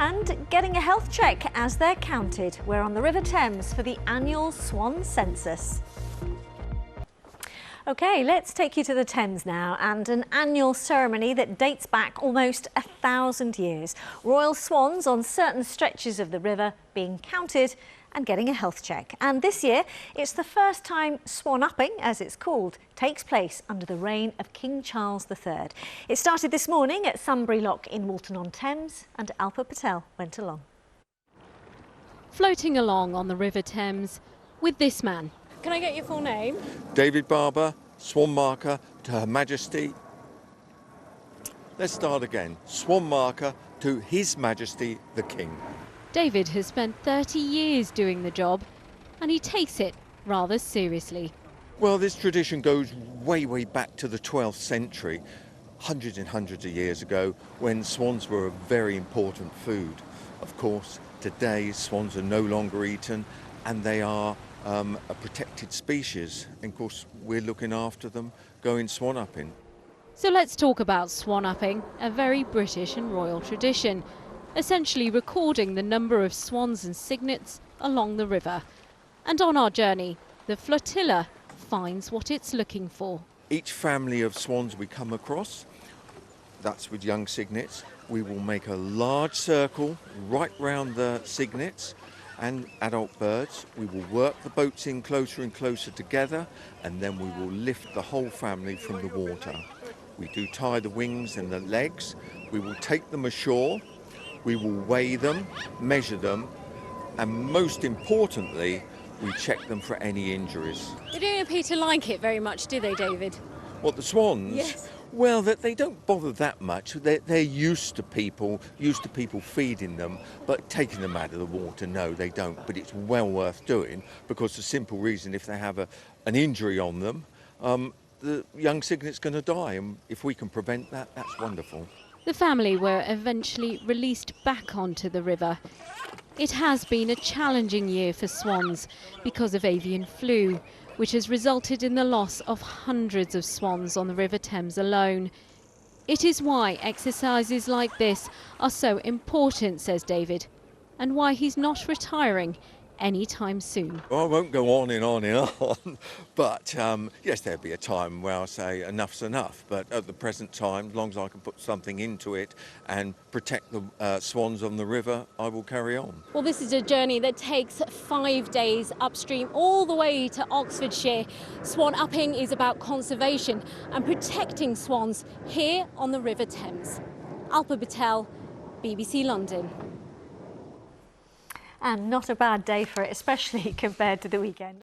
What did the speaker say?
and getting a health check as they're counted. We're on the River Thames for the annual Swan census. OK, let's take you to the Thames now, and an annual ceremony that dates back almost 1,000 years. Royal swans on certain stretches of the river being counted and getting a health check. And this year, it's the first time swanupping, as it's called, takes place under the reign of King Charles III. It started this morning at Sunbury Lock in Walton-on-Thames, and Alpa Patel went along. Floating along on the River Thames with this man. Can I get your full name? David Barber, Swan Marker to Her Majesty. Let's start again. Swan Marker to His Majesty the King. David has spent 30 years doing the job, and he takes it rather seriously. Well, this tradition goes way back to the 12th century, hundreds and hundreds of years ago, when swans were a very important food. Of course, today swans are no longer eaten, and they are a protected species. And of course, we're looking after them, going swanupping. So let's talk about swanupping, a very British and royal tradition, essentially recording the number of swans and cygnets along the river. And on our journey, the flotilla finds what it's looking for. Each family of swans we come across, that's with young cygnets, we will make a large circle right round the cygnets and adult birds. We will work the boats in closer and closer together, and then we will lift the whole family from the water. We do tie the wings and the legs. We will take them ashore. We will weigh them, measure them, and most importantly, we check them for any injuries. They don't appear to like it very much, do they, David? What, the swans? Yes. Well, they don't bother that much. They're used to people feeding them, but taking them out of the water, no, they don't. But it's well worth doing, because the simple reason, if they have an injury on them, the young cygnet's going to die, and if we can prevent that, that's wonderful. The family were eventually released back onto the river. It has been a challenging year for swans because of avian flu, which has resulted in the loss of hundreds of swans on the River Thames alone. It is why exercises like this are so important, says David, and why he's not retiring anytime soon. Well, I won't go on and on and on, but yes, there'll be a time where I'll say enough's enough, but at the present time, as long as I can put something into it and protect the swans on the river, I will carry on. Well, this is a journey that takes 5 days upstream all the way to Oxfordshire. Swanupping is about conservation and protecting swans here on the River Thames. Alpa Patel, BBC London. And not a bad day for it, especially compared to the weekend.